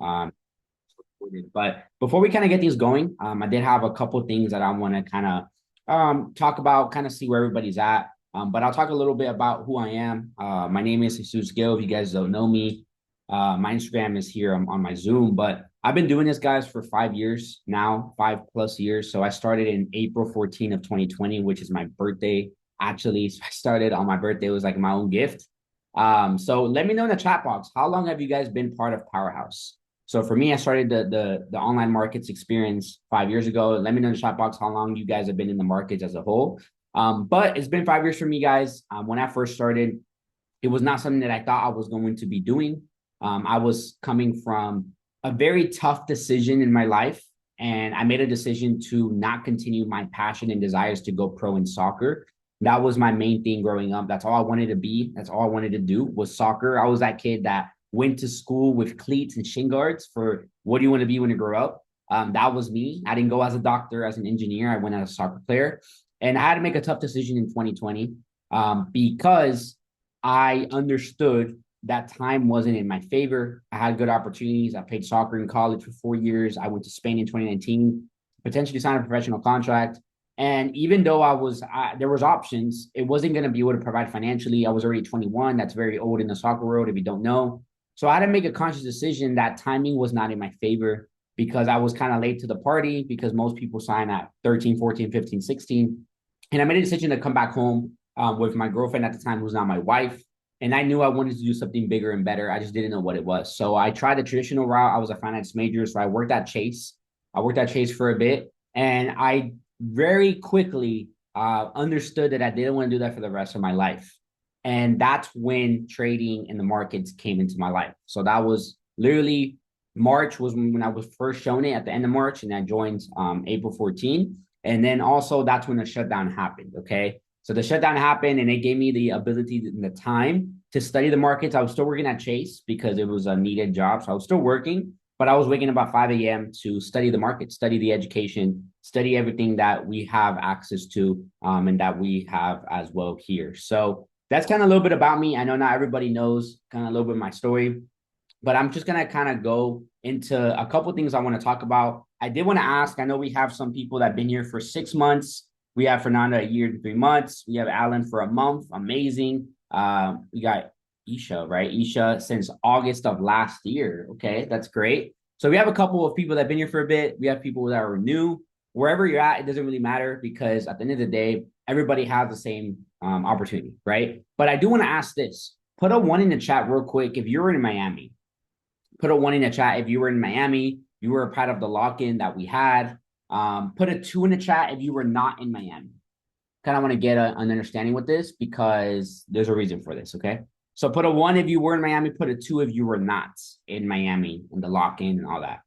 Um, but before we kind of get things going, I did have a couple things that I want to kind of talk about, kind of see where everybody's at. But I'll talk a little bit about who I am. My name is Jesus Gill. If you guys don't know me, my Instagram is here on my Zoom. But I've been doing this, guys, for 5 years now, 5+ years. So I started in April 14th of 2020, which is my birthday. Actually, so I started on my birthday. It was like my own gift. So let me know in the chat box, how long have you guys been part of Powerhouse? So for me, I started the online markets experience 5 years ago. Let me know in the chat box how long you guys have been in the markets as a whole. But it's been 5 years for me, guys. When I first started, it was not something that I thought I was going to be doing. I was coming from a very tough decision in my life, and I made a decision to not continue my passion and desires to go pro in soccer. That was my main thing growing up. That's all I wanted to be. That's all I wanted to do was soccer. I was that kid that went to school with cleats and shin guards for what do you want to be when you grow up? That was me. I didn't go as a doctor, as an engineer. I went as a soccer player. And I had to make a tough decision in 2020 because I understood that time wasn't in my favor. I had good opportunities. I played soccer in college for 4 years. I went to Spain in 2019, potentially signed a professional contract. And even though there was options, it wasn't going to be able to provide financially. I was already 21. That's very old in the soccer world, if you don't know. So I had to make a conscious decision that timing was not in my favor because I was kind of late to the party because most people sign at 13, 14, 15, 16. And I made a decision to come back home with my girlfriend at the time, who's now my wife. And I knew I wanted to do something bigger and better. I just didn't know what it was. So I tried the traditional route. I was a finance major. So I worked at Chase. I worked at Chase for a bit. And I very quickly understood that I didn't want to do that for the rest of my life. And that's when trading in the markets came into my life. So that was literally March was when I was first shown it at the end of March, and I joined April 14. And then also that's when the shutdown happened. Okay. So the shutdown happened and it gave me the ability and the time to study the markets. I was still working at Chase because it was a needed job. So I was still working, but I was waking up at 5 a.m. to study the market, study the education, study everything that we have access to and that we have as well here. So that's kind of a little bit about me. I know not everybody knows kind of a little bit of my story, but I'm just going to kind of go into a couple of things I want to talk about. I did want to ask, I know we have some people that have been here for 6 months. We have Fernanda a year and 3 months. We have Alan for a month. Amazing. We got Isha, right? Isha since August of last year. Okay, that's great. So we have a couple of people that have been here for a bit. We have people that are new. Wherever you're at, it doesn't really matter because at the end of the day, everybody has the same opportunity, right? But I do want to ask this. Put a one in the chat real quick if you're in Miami. Put a one in the chat if you were in Miami, you were a part of the lock-in that we had. Put a two in the chat if you were not in Miami. Kind of want to get an understanding with this because there's a reason for this, okay? So put a one if you were in Miami, put a two if you were not in Miami and the lock-in and all that.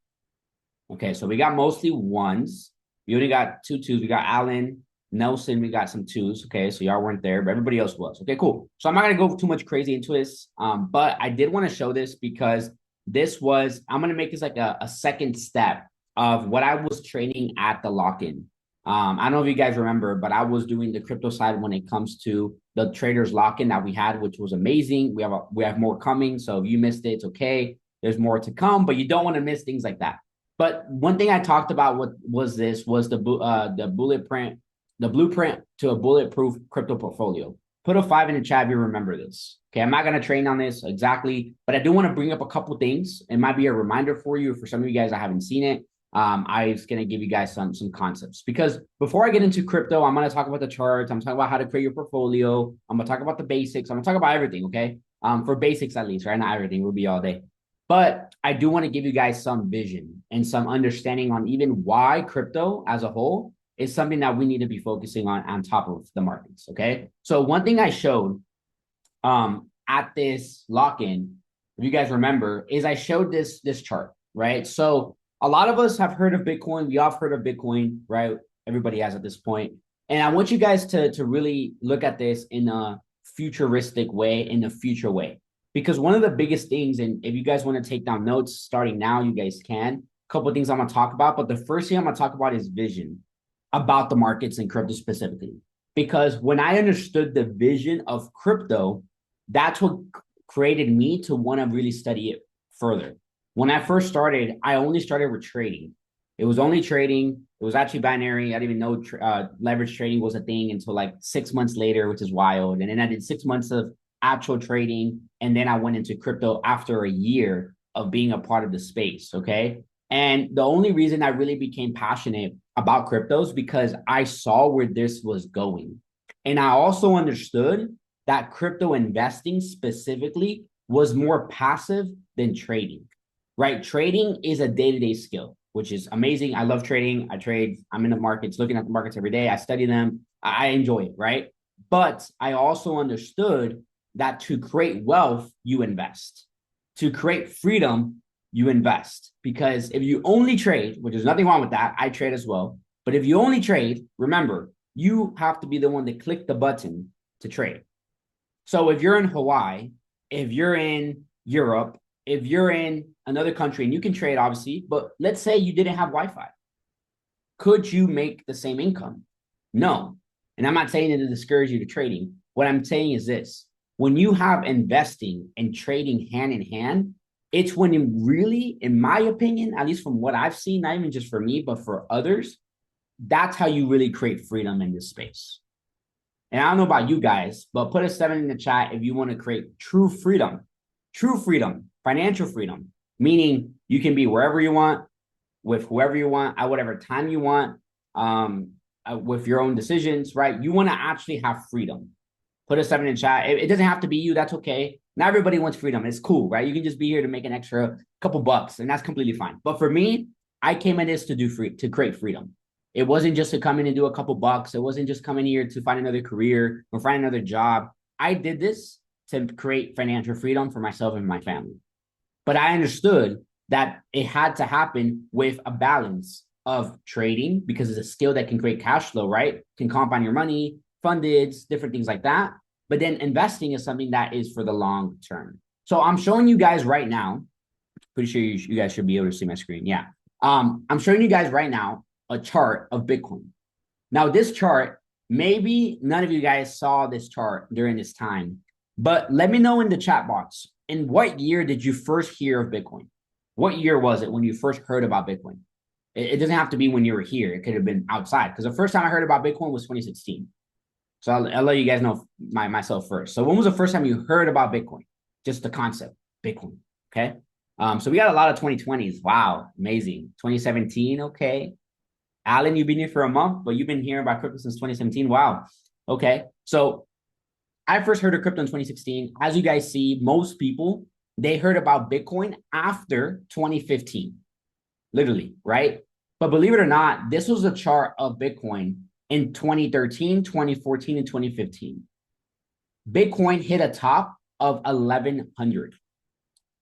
Okay, so we got mostly ones. We only got two twos. We got Allen, Nelson, we got some twos. Okay, so y'all weren't there, but everybody else was. Okay, cool. So I'm not gonna go too much crazy into this, but I did want to show this because I'm gonna make this like a second step of what I was trading at the lock-in. I don't know if you guys remember, but I was doing the crypto side when it comes to the traders lock-in that we had, which was amazing. We have more coming, so if you missed it, it's okay. There's more to come, but you don't want to miss things like that. But one thing I talked about was the blueprint to a bulletproof crypto portfolio. Put a five in the chat if you remember this. Okay, I'm not going to train on this exactly, but I do want to bring up a couple things. It might be a reminder for you. For some of you guys, I haven't seen it. I was going to give you guys some concepts because before I get into crypto, I'm going to talk about the charts. I'm talking about how to create your portfolio. I'm going to talk about the basics. I'm going to talk about everything. Okay, for basics at least, right? Not everything. We'll be all day. But I do want to give you guys some vision and some understanding on even why crypto as a whole is something that we need to be focusing on top of the markets. Okay. So one thing I showed at this lock-in, if you guys remember, is I showed this chart, right? So a lot of us have heard of Bitcoin. We all have heard of Bitcoin, right? Everybody has at this point. And I want you guys to really look at this in a futuristic way, in a future way. Because one of the biggest things, and if you guys want to take down notes starting now, you guys can. A couple of things I'm going to talk about. But the first thing I'm going to talk about is vision about the markets and crypto specifically. Because when I understood the vision of crypto, that's what created me to want to really study it further. When I first started, I only started with trading. It was only trading. It was actually binary. I didn't even know leverage trading was a thing until like 6 months later, which is wild. And then I did 6 months of actual trading. And then I went into crypto after a year of being a part of the space. Okay. And the only reason I really became passionate about cryptos because I saw where this was going. And I also understood that crypto investing specifically was more passive than trading, right? Trading is a day-to-day skill, which is amazing. I love trading. I trade. I'm in the markets, looking at the markets every day. I study them. I enjoy it, right? But I also understood that to create wealth, you invest. To create freedom, you invest. Because if you only trade, which is nothing wrong with that, I trade as well. But if you only trade, remember, you have to be the one to click the button to trade. So if you're in Hawaii, if you're in Europe, if you're in another country and you can trade, obviously, but let's say you didn't have Wi-Fi, could you make the same income? No. And I'm not saying it to discourage you to trading. What I'm saying is this: when you have investing and trading hand in hand, it's when you really, in my opinion, at least from what I've seen, not even just for me, but for others, that's how you really create freedom in this space. And I don't know about you guys, but put a 7 in the chat if you want to create true freedom, financial freedom, meaning you can be wherever you want, with whoever you want, at whatever time you want, with your own decisions, right? You want to actually have freedom. Put a 7 in the chat. It doesn't have to be you. That's okay. Not everybody wants freedom. It's cool, right? You can just be here to make an extra couple bucks, and that's completely fine. But for me, I came at this to create freedom. It wasn't just to come in and do a couple bucks. It wasn't just coming here to find another career or find another job. I did this to create financial freedom for myself and my family. But I understood that it had to happen with a balance of trading because it's a skill that can create cash flow, right? Can compound your money, funded, different things like that. But then investing is something that is for the long term. So I'm showing you guys right now. Pretty sure you guys should be able to see my screen. Yeah. I'm showing you guys right now a chart of Bitcoin. Now, this chart, maybe none of you guys saw this chart during this time, but let me know in the chat box, in what year did you first hear of Bitcoin? What year was it when you first heard about Bitcoin? It doesn't have to be when you were here. It could have been outside, because the first time I heard about Bitcoin was 2016. So I'll let you guys know myself first. So when was the first time you heard about Bitcoin? Just the concept, Bitcoin, okay? So we got a lot of 2020s. Wow, amazing. 2017, okay. Alan, you've been here for a month, but you've been hearing about crypto since 2017. Wow. Okay. So I first heard of crypto in 2016. As you guys see, most people, they heard about Bitcoin after 2015, literally, right? But believe it or not, this was a chart of Bitcoin in 2013, 2014, and 2015. Bitcoin hit a top of 1100.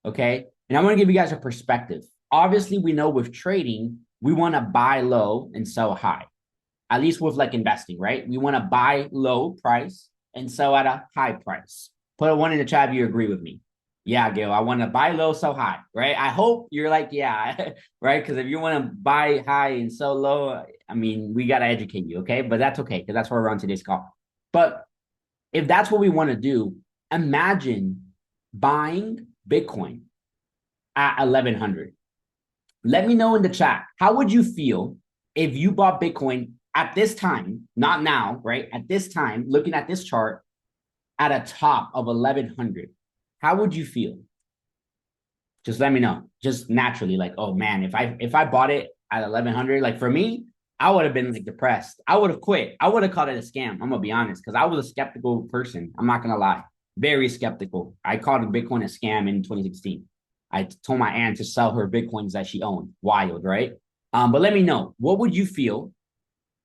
Okay. And I'm going to give you guys a perspective. Obviously, we know with trading, we want to buy low and sell high, at least with like investing, right? We want to buy low price and sell at a high price. Put a 1 in the chat if you agree with me. Yeah, Gil, I want to buy low, sell high, right? I hope you're like, yeah, right? Because if you want to buy high and sell low, I mean, we got to educate you, okay? But that's okay, because that's why we're on today's call. But if that's what we want to do, imagine buying Bitcoin at 1100. Let me know in the chat, how would you feel if you bought Bitcoin at this time, not now, right? At this time, looking at this chart at a top of 1100, how would you feel? Just let me know. Just naturally, like, oh man, if I bought it at 1100, like for me, I would have been like depressed. I would have quit. I would have called it a scam. I'm gonna be honest, because I was a skeptical person. I'm not gonna lie, very skeptical. I called Bitcoin a scam in 2016. I told my aunt to sell her Bitcoins that she owned. Wild, right? But let me know, what would you feel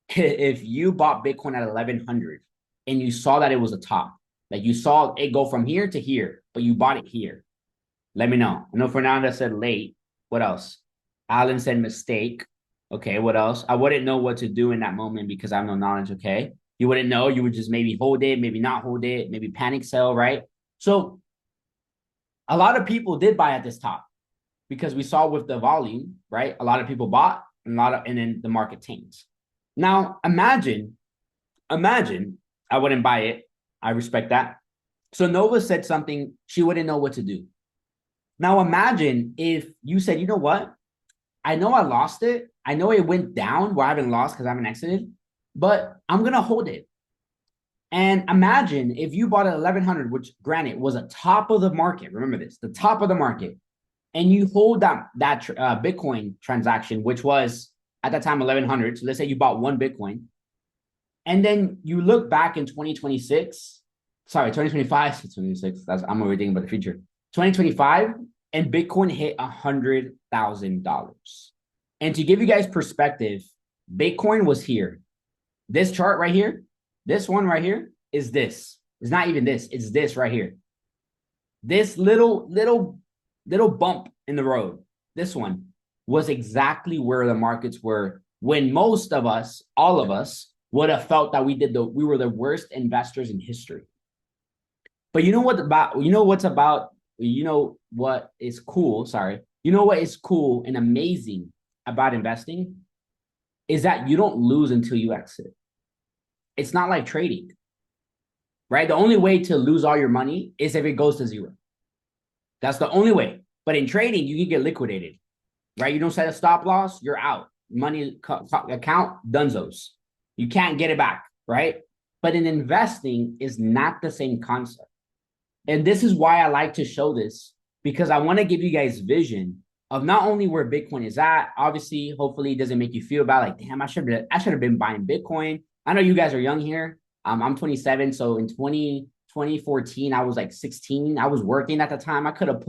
if you bought Bitcoin at 1100 and you saw that it was a top? Like you saw it go from here to here, but you bought it here. Let me know. I know Fernanda said late. What else? Alan said mistake. Okay, what else? I wouldn't know what to do in that moment because I have no knowledge, okay? You wouldn't know. You would just maybe hold it, maybe not hold it, maybe panic sell, right? So a lot of people did buy at this top because we saw with the volume, right? A lot of people bought and then the market tanked. Now imagine, I wouldn't buy it. I respect that. So Nova said something, she wouldn't know what to do. Now imagine if you said, you know what? I know I lost it. I know it went down where I haven't lost because I haven't exited, but I'm gonna hold it. And imagine if you bought at 1100, which granted was a top of the market. Remember this, the top of the market, and you hold that Bitcoin transaction, which was at that time 1100. So let's say you bought one Bitcoin, and then you look back in 2026, sorry, 2025, 26. I'm already thinking about the future. 2025, and Bitcoin hit $100,000. And to give you guys perspective, Bitcoin was here. This chart right here, this one right here is this. It's not even this. It's this right here. This little bump in the road. This one was exactly where the markets were when most of us, all of us, would have felt that we were the worst investors in history. But you know what is cool, sorry. You know what is cool and amazing about investing is that you don't lose until you exit. It's not like trading, right? The only way to lose all your money is if it goes to zero. That's the only way. But in trading, you can get liquidated, right? You don't set a stop loss, you're out. Money account, dunzos. You can't get it back, right? But in investing is not the same concept. And this is why I like to show this, because I want to give you guys vision of not only where Bitcoin is at. Obviously, hopefully it doesn't make you feel bad, like, damn, I should have been buying Bitcoin. I know you guys are young here. I'm 27. So in 2014, I was like 16. I was working at the time. I could have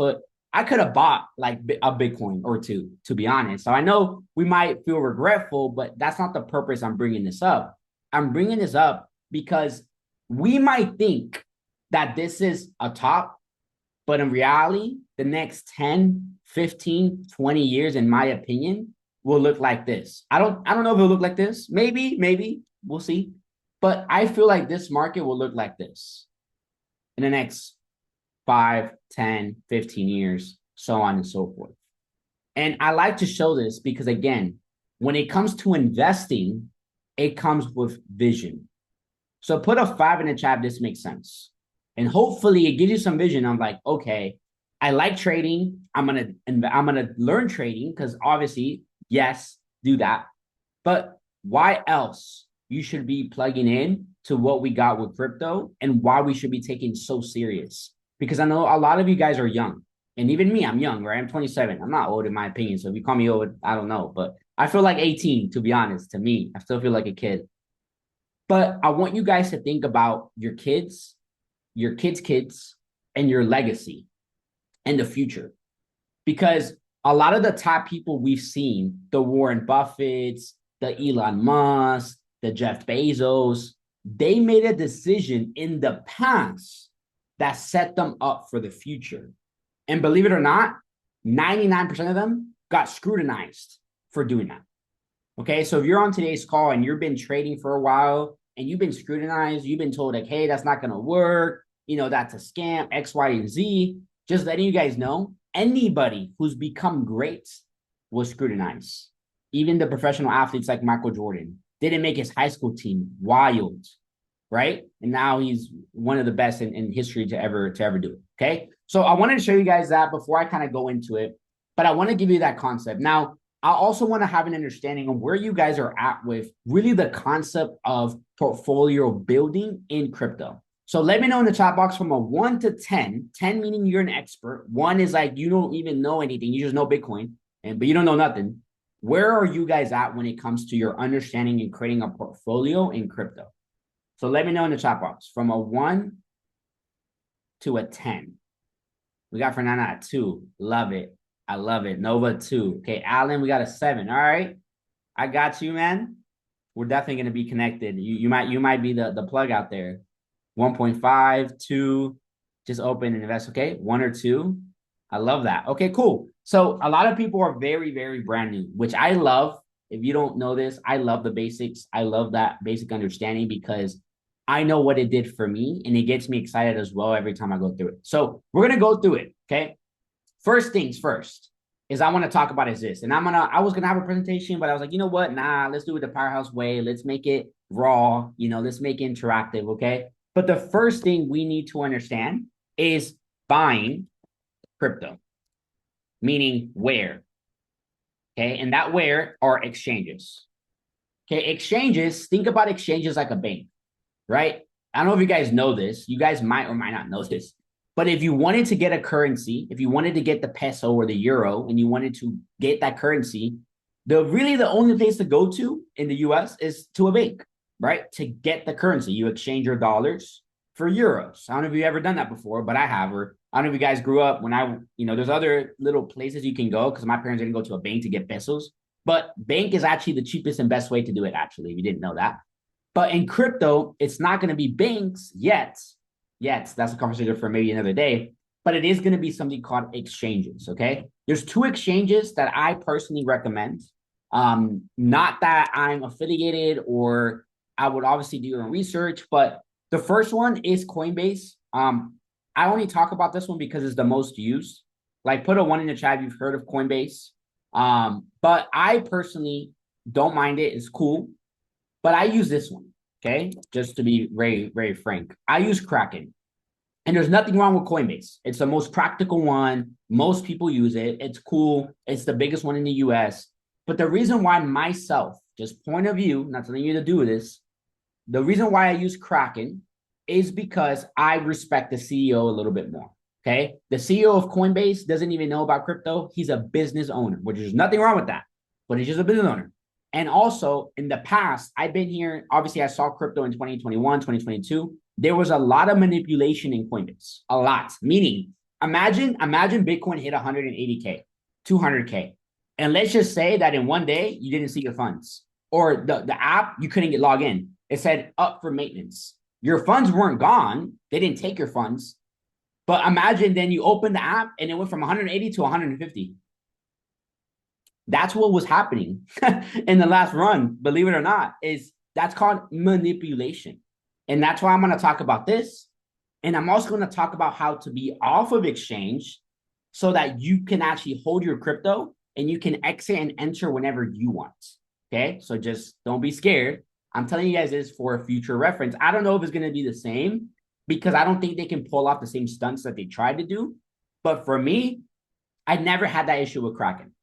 bought like a Bitcoin or two, to be honest. So I know we might feel regretful, but that's not the purpose I'm bringing this up. I'm bringing this up because we might think that this is a top, but in reality, the next 10, 15, 20 years, in my opinion, will look like this. I don't know if it'll look like this. Maybe we'll see. But I feel like this market will look like this in the next 5, 10, 15 years, so on and so forth. And I like to show this because, again, when it comes to investing, it comes with vision. So put a 5 in the chat if this makes sense. And hopefully it gives you some vision. I'm like, okay, I like trading. I'm gonna learn trading because obviously, yes, do that. But why else you should be plugging in to what we got with crypto and why we should be taking so serious? Because I know a lot of you guys are young. And even me, I'm young, right? I'm 27. I'm not old in my opinion. So if you call me old, I don't know. But I feel like 18, to be honest, to me. I still feel like a kid. But I want you guys to think about your kids, kids, and your legacy and the future. Because a lot of the top people we've seen, the Warren Buffetts, the Elon Musk, the Jeff Bezos, they made a decision in the past that set them up for the future. And believe it or not, 99% of them got scrutinized for doing that. Okay, so if you're on today's call and you've been trading for a while and you've been scrutinized, you've been told like, hey, that's not going to work, that's a scam, X, Y, and Z, just letting you guys know, anybody who's become great was scrutinized. Even the professional athletes like Michael Jordan didn't make his high school team. Wild, right? And now he's one of the best in history to ever do it. Okay, so I wanted to show you guys that before I kind of go into it, but I want to give you that concept. Now, I also want to have an understanding of where you guys are at with really the concept of portfolio building in crypto. So let me know in the chat box from a 1 to 10, 10 meaning you're an expert. 1 is like you don't even know anything. You just know Bitcoin, but you don't know nothing. Where are you guys at when it comes to your understanding and creating a portfolio in crypto? So let me know in the chat box from a 1 to a 10. We got Fernanda at 2. Love it. I love it. Nova 2. Okay, Alan, we got a 7. All right. I got you, man. We're definitely going to be connected. You might be the plug out there. 1.5, 2, just open and invest. Okay, 1 or 2. I love that. Okay, cool. So a lot of people are very, very brand new, which I love. If you don't know this, I love the basics. I love that basic understanding because I know what it did for me and it gets me excited as well every time I go through it. So we're going to go through it. Okay. First things first is I want to talk about is this. And I was going to have a presentation, but I was like, you know what? Nah, let's do it the Powerhouse way. Let's make it raw. Let's make it interactive. Okay. But the first thing we need to understand is buying crypto. meaning where. Okay. And that where are exchanges. Okay. Exchanges, think about exchanges like a bank, right? I don't know if you guys know this. You guys might or might not know this. But if you wanted to get a currency, if you wanted to get the peso or the euro and you wanted to get that currency, the only place to go to in the US is to a bank, right? To get the currency. You exchange your dollars for euros. I don't know if you've ever done that before, but I have. Or I don't know if you guys grew up when there's other little places you can go because my parents didn't go to a bank to get pesos. But bank is actually the cheapest and best way to do it, actually, if you didn't know that. But in crypto, it's not going to be banks yet. Yet, that's a conversation for maybe another day. But it is going to be something called exchanges. Okay, there's two exchanges that I personally recommend. Not that I'm affiliated or I would obviously do your own research, but the first one is Coinbase. I only talk about this one because it's the most used. Like, put a one in the chat if you've heard of Coinbase. But I personally don't mind it. It's cool. But I use this one, okay? Just to be very, very frank. I use Kraken. And there's nothing wrong with Coinbase. It's the most practical one. Most people use it. It's cool. It's the biggest one in the US. But the reason why myself, just point of view, not telling you to do this, the reason why I use Kraken is because I respect the CEO a little bit more. Okay. The CEO of Coinbase doesn't even know about crypto. He's a business owner, which is nothing wrong with that, but he's just a business owner. And also in the past, I've been here. Obviously, I saw crypto in 2021, 2022. There was a lot of manipulation in Coinbase, a lot. Meaning, imagine Bitcoin hit 180K, 200K. And let's just say that in one day, you didn't see your funds or the app, you couldn't get logged in. It said up for maintenance. Your funds weren't gone. They didn't take your funds. But imagine then you open the app and it went from 180 to 150. That's what was happening in the last run, believe it or not, that's called manipulation. And that's why I'm going to talk about this. And I'm also going to talk about how to be off of exchange so that you can actually hold your crypto and you can exit and enter whenever you want. Okay. So just don't be scared. I'm telling you guys this for a future reference. I don't know if it's going to be the same because I don't think they can pull off the same stunts that they tried to do. But for me, I never had that issue with Kraken.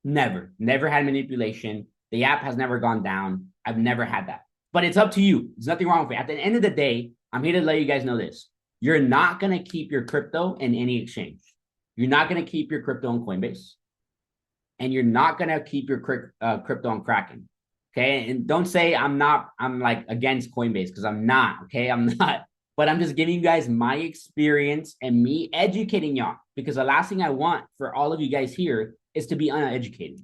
Never had manipulation. The app has never gone down. I've never had that. But it's up to you. There's nothing wrong with it. At the end of the day, I'm here to let you guys know this. You're not going to keep your crypto in any exchange. You're not going to keep your crypto on Coinbase. And you're not going to keep your crypto on Kraken. Okay. And don't say I'm like against Coinbase because I'm not. Okay. I'm not. But I'm just giving you guys my experience and me educating y'all because the last thing I want for all of you guys here is to be uneducated.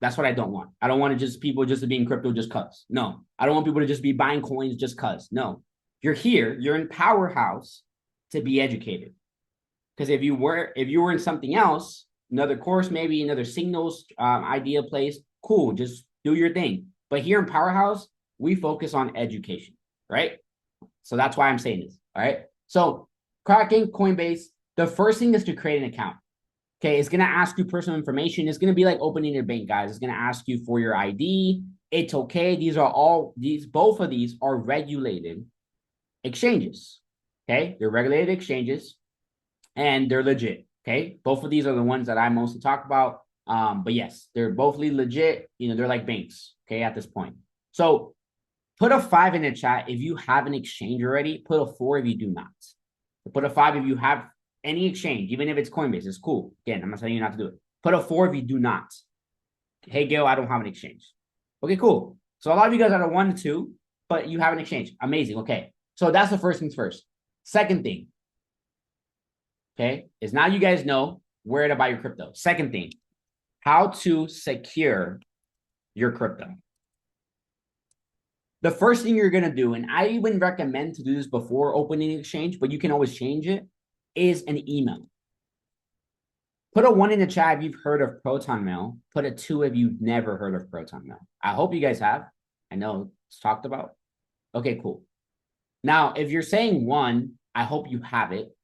That's what I don't want. I don't want people to be in crypto just cuz. No, I don't want people to just be buying coins just cuz. No, you're here. You're in Powerhouse to be educated. Because if you were in something else, another course, maybe another signals idea place, cool. Just do your thing. But here in Powerhouse, we focus on education, right? So that's why I'm saying this. All right. So Kraken, Coinbase, the first thing is to create an account. Okay, it's going to ask you personal information. It's going to be like opening your bank, guys. It's going to ask you for your ID. It's okay. Both of these are regulated exchanges. Okay, they're regulated exchanges and they're legit. Okay, both of these are the ones that I mostly talk about. But yes, they're both legit. They're like banks. Okay, at this point. So put a 5 in the chat if you have an exchange already. Put a 4 if you do not. Put a 5 if you have any exchange, even if it's Coinbase, it's cool. Again, I'm not telling you not to do it. Put a 4 if you do not. Hey, Gail, I don't have an exchange. Okay, cool. So a lot of you guys are at a 1 to 2, but you have an exchange. Amazing. Okay. So that's the first things first. Second thing, okay, is now you guys know where to buy your crypto. Second thing, how to secure your crypto. The first thing you're going to do, and I even recommend to do this before opening an exchange, but you can always change it, is an email. Put a 1 in the chat if you've heard of Proton Mail. Put a 2 if you've never heard of Proton Mail. I hope you guys have. I know it's talked about. Okay, cool. Now, if you're saying 1, I hope you have it.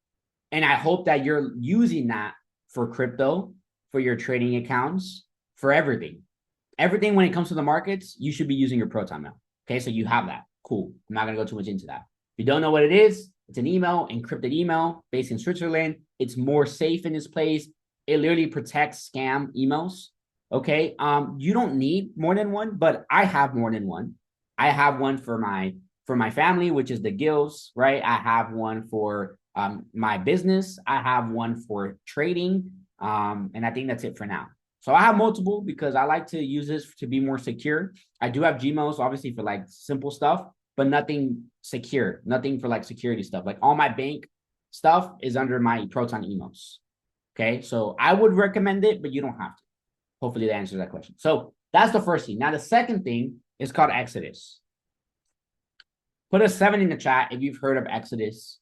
And I hope that you're using that for crypto, for your trading accounts, for everything. Everything when it comes to the markets, you should be using your Proton Mail. Okay, so you have that. Cool. I'm not going to go too much into that. If you don't know what it is, it's an email, encrypted email based in Switzerland. It's more safe in this place. It literally protects scam emails. Okay. You don't need more than one, but I have more than one. I have one for my family, which is the Gills, right? I have one for my business. I have one for trading. And I think that's it for now. So I have multiple because I like to use this to be more secure. I do have Gmails, obviously, for like simple stuff, but nothing secure, nothing for like security stuff. Like all my bank stuff is under my Proton emails. Okay. So I would recommend it, but you don't have to. Hopefully that answers that question. So that's the first thing. Now, the second thing is called Exodus. Put a 7 in the chat if you've heard of Exodus,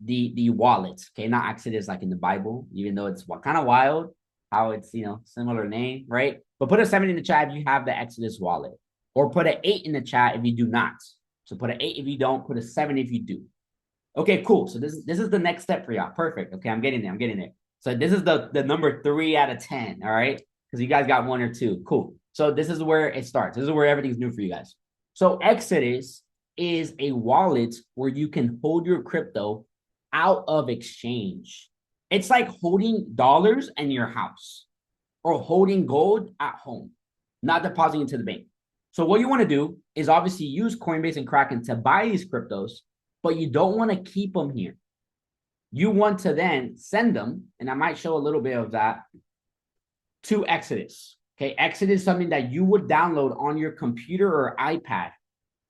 the wallet. Okay, not Exodus like in the Bible, even though it's kind of wild how it's, similar name, right? But put a 7 in the chat if you have the Exodus wallet, or put an 8 in the chat if you do not. So put an 8 if you don't, put a 7 if you do. Okay, cool. So this is the next step for y'all. Perfect. Okay, I'm getting there. So this is the number 3 out of 10. All right, because you guys got 1 or 2. Cool. So this is where it starts. This is where everything's new for you guys. So Exodus is a wallet where you can hold your crypto out of exchange. It's like holding dollars in your house or holding gold at home, not depositing into the bank. So what you want to do is obviously use Coinbase and Kraken to buy these cryptos, but you don't want to keep them here. You want to then send them, and I might show a little bit of that, to Exodus. Okay, Exodus is something that you would download on your computer or iPad.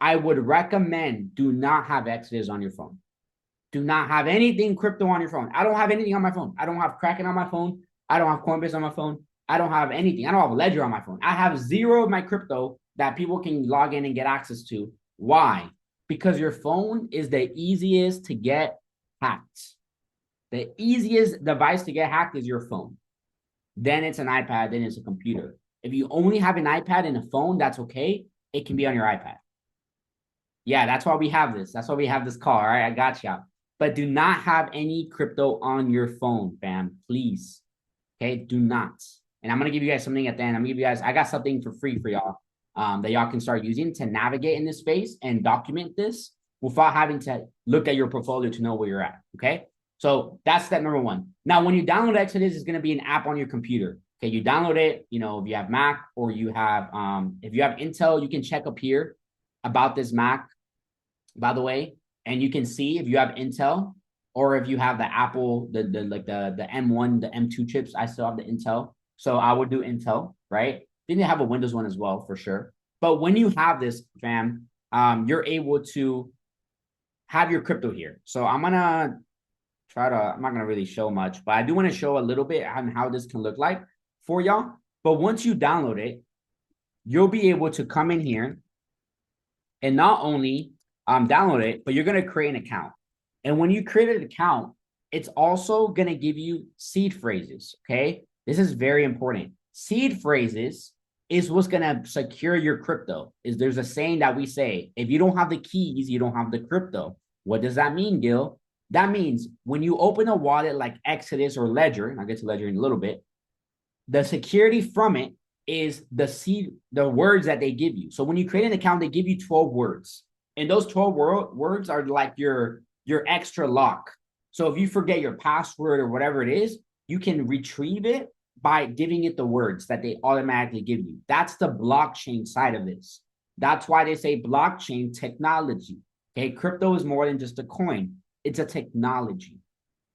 I would recommend do not have Exodus on your phone. Do not have anything crypto on your phone. I don't have anything on my phone. I don't have Kraken on my phone. I don't have Coinbase on my phone. I don't have anything. I don't have Ledger on my phone. I have 0 of my crypto that people can log in and get access to. Why? Because your phone is the easiest to get hacked. The easiest device to get hacked is your phone. Then it's an iPad, then it's a computer. If you only have an iPad and a phone, that's okay. It can be on your iPad. Yeah, that's why we have this. That's why we have this call. All right, I got you. But do not have any crypto on your phone, fam. Please. Okay, do not. And I'm going to give you guys something at the end. I'm going to give you guys, I got something for free for y'all that y'all can start using to navigate in this space and document this without having to look at your portfolio to know where you're at. Okay, so that's step number 1. Now, when you download Exodus, it's going to be an app on your computer. Okay, you download it, if you have Mac or you have, if you have Intel, you can check up here about this Mac, by the way, and you can see if you have Intel or if you have the Apple, the M1, the M2 chips. I still have the Intel, so I would do Intel, right? Then you have a Windows one as well for sure. But when you have this, fam, you're able to have your crypto here. So I'm gonna I'm not gonna really show much, but I do want to show a little bit on how this can look like for y'all. But once you download it, you'll be able to come in here and not only download it, but you're going to create an account. And when you create an account, it's also going to give you seed phrases. Okay. This is very important. Seed phrases is what's going to secure your crypto. There's a saying that we say, if you don't have the keys, you don't have the crypto. What does that mean, Gil? That means when you open a wallet like Exodus or Ledger, and I'll get to Ledger in a little bit, the security from it is the words that they give you. So when you create an account, they give you 12 words. And those 12 words are like your extra lock. So if you forget your password or whatever it is, you can retrieve it by giving it the words that they automatically give you. That's the blockchain side of this. That's why they say blockchain technology. Okay, crypto is more than just a coin. It's a technology.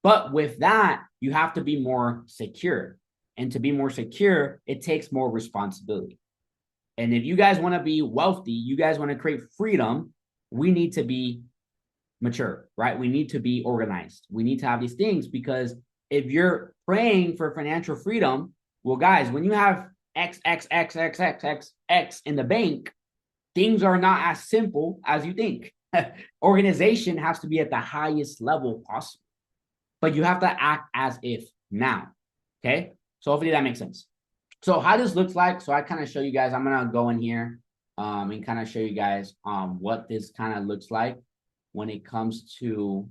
But with that, you have to be more secure. And to be more secure, it takes more responsibility. And if you guys want to be wealthy, you guys want to create freedom, we need to be mature, right? We need to be organized. We need to have these things because if you're praying for financial freedom, well, guys, when you have X in the bank, things are not as simple as you think. Organization has to be at the highest level possible, but you have to act as if now. Okay. So hopefully that makes sense. So how this looks like, so I kind of show you guys, I'm going to go in here and kind of show you guys what this kind of looks like when it comes to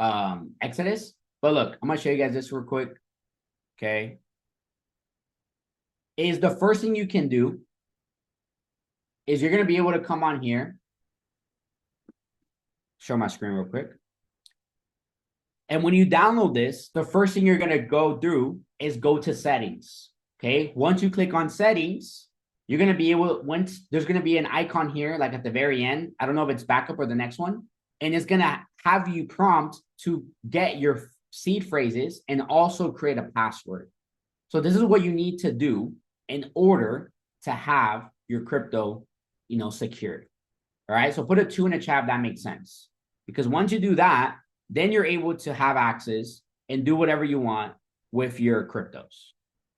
Exodus. But look, I'm going to show you guys this real quick. Okay. Is the first thing you can do is you're going to be able to come on here. Show my screen real quick. And when you download this, the first thing you're going to go through is go to settings. Okay. Once you click on settings, you're going to be able, once there's going to be an icon here, like at the very end. I don't know if it's backup or the next one. And it's going to have you prompt to get your seed phrases and also create a password. So this is what you need to do in order to have your crypto, secured. All right. So put a 2 in the chat if that makes sense. Because once you do that, then you're able to have access and do whatever you want with your cryptos.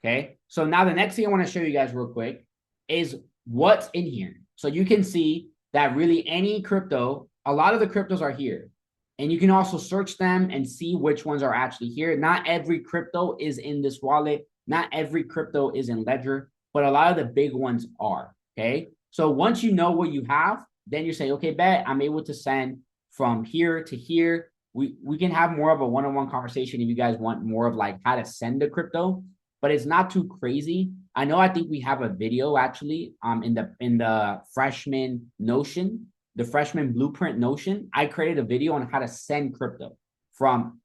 Okay. So now the next thing I want to show you guys real quick is what's in here. So you can see that really any crypto, a lot of the cryptos are here. And you can also search them and see which ones are actually here. Not every crypto is in this wallet. Not every crypto is in Ledger, but a lot of the big ones are. Okay. So once you know what you have, then you say, okay, bet I'm able to send from here to here. We can have more of a one-on-one conversation if you guys want more of like how to send the crypto, but it's not too crazy. I think we have a video actually in the freshman Notion, the freshman blueprint Notion. I created a video on how to send crypto from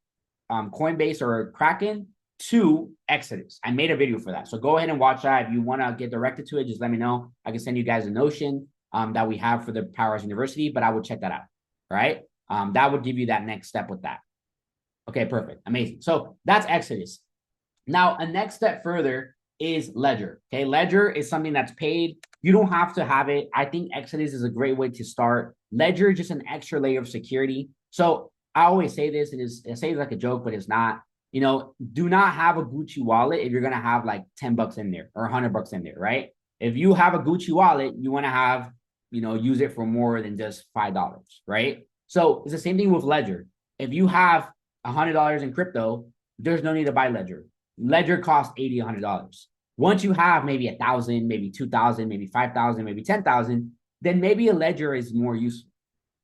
Coinbase or Kraken to Exodus. I made a video for that. So go ahead and watch that. If you want to get directed to it, just let me know. I can send you guys a Notion that we have for the Powerhouse University, but I would check that out. Right. That would give you that next step with that. Okay, perfect. Amazing. So that's Exodus. Now, a next step further is Ledger. Okay, Ledger is something that's paid. You don't have to have it. I think Exodus is a great way to start. Ledger is just an extra layer of security. So I always say this, I say it like a joke, but it's not. Do not have a Gucci wallet if you're going to have like 10 bucks in there or $100 in there, right? If you have a Gucci wallet, you want to have, use it for more than just $5, right? So it's the same thing with Ledger. If you have $100 in crypto, there's no need to buy Ledger. Ledger costs $80, $100. Once you have maybe 1,000, maybe 2,000, maybe 5,000, maybe 10,000, then maybe a Ledger is more useful.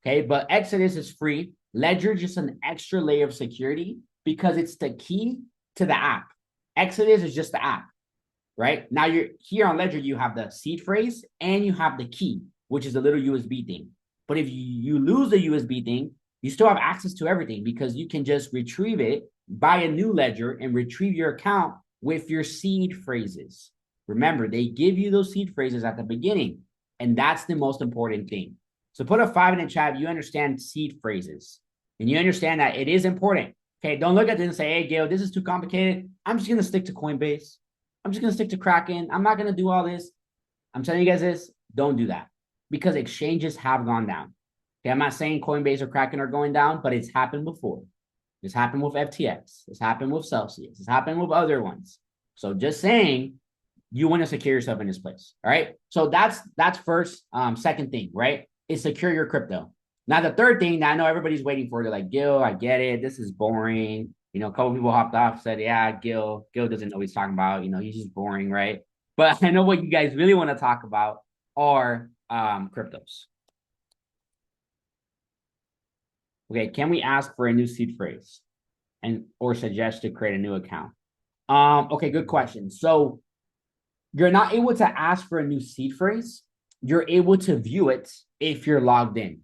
Okay, but Exodus is free. Ledger is just an extra layer of security because it's the key to the app. Exodus is just the app, right? Now you're here on Ledger, you have the seed phrase and you have the key, which is a little USB thing. But if you lose the USB thing, you still have access to everything because you can just retrieve it, buy a new Ledger, and retrieve your account with your seed phrases. Remember, they give you those seed phrases at the beginning, and that's the most important thing. So put a 5 in the chat if you understand seed phrases, and you understand that it is important. Okay, don't look at this and say, hey, Gail, this is too complicated. I'm just going to stick to Coinbase. I'm just going to stick to Kraken. I'm not going to do all this. I'm telling you guys this, don't do that because exchanges have gone down. Okay, I'm not saying Coinbase or Kraken are going down, but it's happened before. This happened with FTX. This happened with Celsius. This happened with other ones. So just saying, you want to secure yourself in this place. All right. So that's first. Second thing, right, is secure your crypto. Now, the third thing that I know everybody's waiting for, they're like, Gil, I get it. This is boring. A couple people hopped off, said, yeah, Gil doesn't know what he's talking about. He's just boring, right? But I know what you guys really want to talk about are cryptos. Okay, can we ask for a new seed phrase or suggest to create a new account? Okay, good question. So you're not able to ask for a new seed phrase. You're able to view it if you're logged in,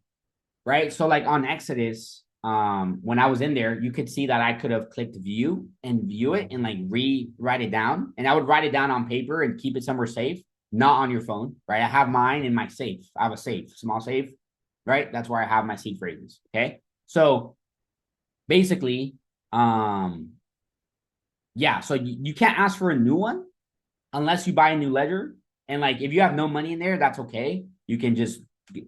right? So like on Exodus, when I was in there, you could see that I could have clicked view and view it and like write it down. And I would write it down on paper and keep it somewhere safe, not on your phone, right? I have mine in my safe. I have a safe, small safe, right? That's where I have my seed phrases, okay? So basically, yeah, so you can't ask for a new one unless you buy a new ledger. And like, if you have no money in there, that's okay. You can just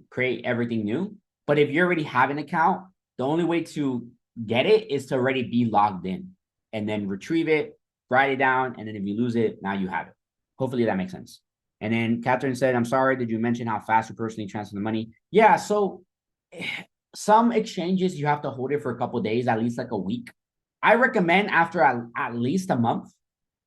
create everything new. But if you already have an account, the only way to get it is to already be logged in and then retrieve it, write it down. And then if you lose it, now you have it. Hopefully that makes sense. And then Catherine said, I'm sorry, did you mention how fast you personally transfer the money? Yeah, so some exchanges, you have to hold it for a couple of days, at least like a week. I recommend after at least a month.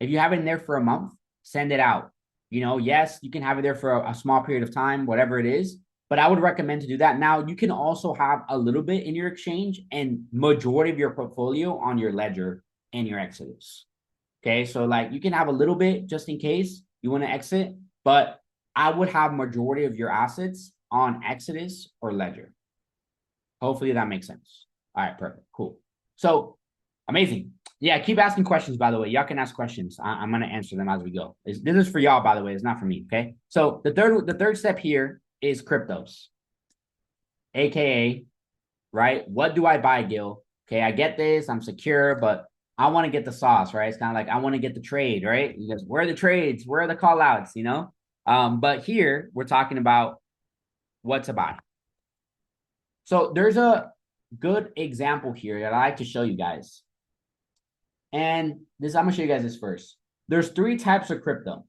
If you have it in there for a month, send it out. Yes, you can have it there for a small period of time, whatever it is, but I would recommend to do that. Now, you can also have a little bit in your exchange and majority of your portfolio on your ledger and your Exodus. Okay, so like you can have a little bit just in case you want to exit, but I would have majority of your assets on Exodus or ledger. Hopefully that makes sense. All right, perfect, cool. So Amazing. Yeah, keep asking questions, by the way. Y'all can ask questions. I'm gonna answer them as we go. This is for y'all, by the way. It's not for me. Okay. So the third step here is cryptos, aka, right? What do I buy, Gil? Okay, I get this, I'm secure, but I want to get the sauce, right? It's kind of like I want to get the trade, right? Because where are the trades? Where are the call outs, you know? But here we're talking about what to buy. So there's a good example here that I like to show you guys. And this, I'm gonna show you guys this first. There's three types of crypto.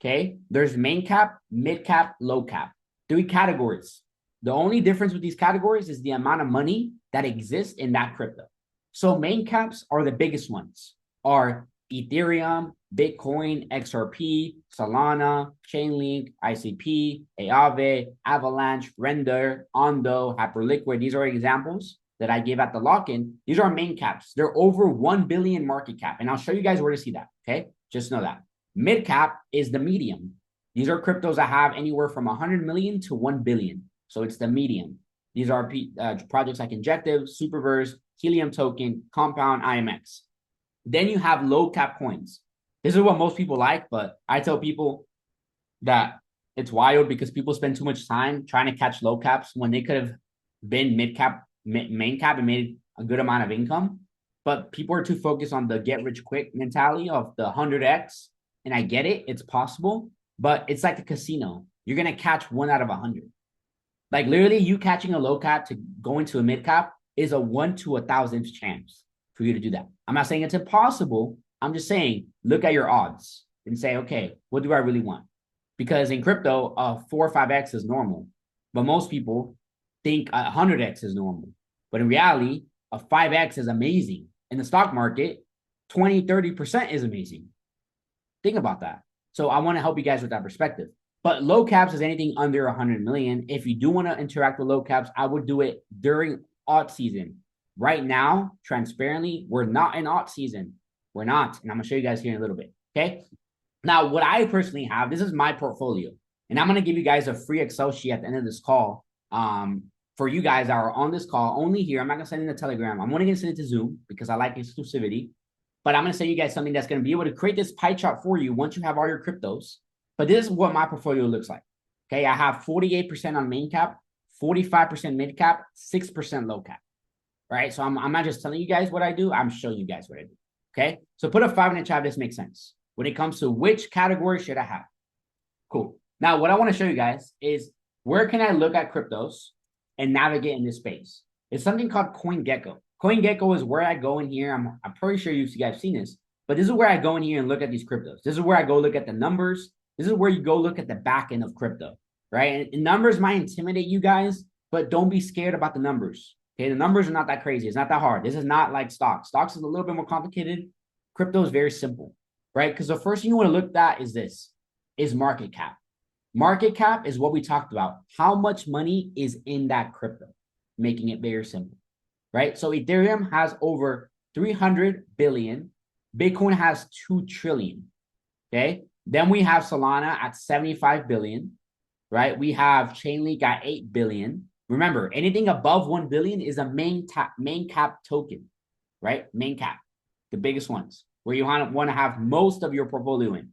Okay. There's main cap, mid cap, low cap. Three categories. The only difference with these categories is the amount of money that exists in that crypto. So main caps are the biggest ones, are Ethereum, Bitcoin, XRP, Solana, Chainlink, ICP, Aave, Avalanche, Render, Ondo, Hyperliquid. These are examples that I gave at the lock-in. These are main caps. They're over 1 billion market cap. And I'll show you guys where to see that. Okay. Just know that. Mid cap is the medium. These are cryptos that have anywhere from 100 million to 1 billion. So it's the medium. These are projects like Injective, Superverse, Helium Token, Compound, IMX. Then you have low cap coins. This is what most people like, but I tell people that it's wild because people spend too much time trying to catch low caps when they could have been mid cap, main cap, and made a good amount of income. But people are too focused on the get rich quick mentality of the 100x. And I get it, it's possible, but it's like a casino. You're going to catch 1 out of 100. Like literally you catching a low cap to go into a mid cap is a 1 to 1,000th chance for you to do that. I'm not saying it's impossible. I'm just saying, look at your odds and say, okay, what do I really want? Because in crypto, 4 or 5x is normal, but most people think 100x is normal. But in reality, a 5x is amazing. In the stock market, 20, 30% is amazing. Think about that. So I want to help you guys with that perspective. But low caps is anything under 100 million. If you do want to interact with low caps, I would do it during alt season. Right now, transparently, we're not in alt season. We're not. And I'm going to show you guys here in a little bit. Okay. Now, what I personally have, this is my portfolio. And I'm going to give you guys a free Excel sheet at the end of this call. For you guys that are on this call only here, I'm not going to send it in the Telegram. I'm only going to send it to Zoom because I like exclusivity. But I'm going to send you guys something that's going to be able to create this pie chart for you once you have all your cryptos. But this is what my portfolio looks like. Okay, I have 48% on main cap, 45% mid cap, 6% low cap. Right? So I'm not just telling you guys what I do, I'm showing you guys what I do. Okay, so put a 5 in the chat if this makes sense. When it comes to which category should I have? Cool. Now, what I want to show you guys is where can I look at cryptos and navigate in this space? It's something called CoinGecko. CoinGecko is where I go in here. I'm pretty sure you guys have seen this, but this is where I go in here and look at these cryptos. This is where I go look at the numbers. This is where you go look at the back end of crypto, right? And numbers might intimidate you guys, but don't be scared about the numbers. Okay, the numbers are not that crazy. It's not that hard. This is not like stocks. Stocks is a little bit more complicated. Crypto is very simple, right? Because the first thing you want to look at is this, is market cap. Market cap is what we talked about. How much money is in that crypto? Making it very simple, right? So Ethereum has over 300 billion. Bitcoin has 2 trillion, okay? Then we have Solana at 75 billion, right? We have Chainlink at 8 billion. Remember, anything above 1 billion is a main cap token, right? Main cap, the biggest ones, where you want to have most of your portfolio in,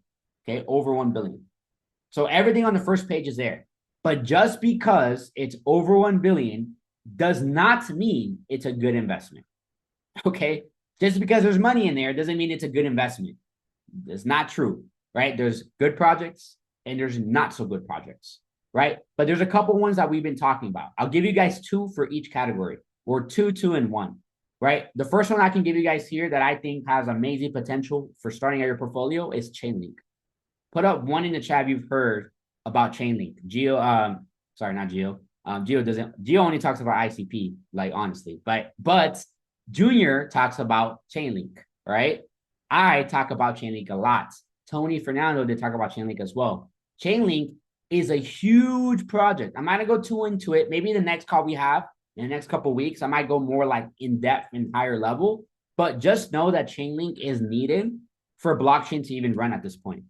okay? Over 1 billion. So everything on the first page is there. But just because it's over 1 billion does not mean it's a good investment, okay? Just because there's money in there doesn't mean it's a good investment. It's not true, right? There's good projects and there's not so good projects, right? But there's a couple ones that we've been talking about. I'll give you guys 2 for each category, or 2, 2, and 1, right? The first one I can give you guys here that I think has amazing potential for starting out your portfolio is Chainlink. Put up 1 in the chat if you've heard about Chainlink. Sorry, not Geo. Geo only talks about ICP, like honestly, but Junior talks about Chainlink, right? I talk about Chainlink a lot. Tony Fernando did talk about Chainlink as well. Chainlink is a huge project. I'm not gonna go too into it. Maybe the next call we have in the next couple of weeks, I might go more like in depth and higher level. But just know that Chainlink is needed for blockchain to even run at this point.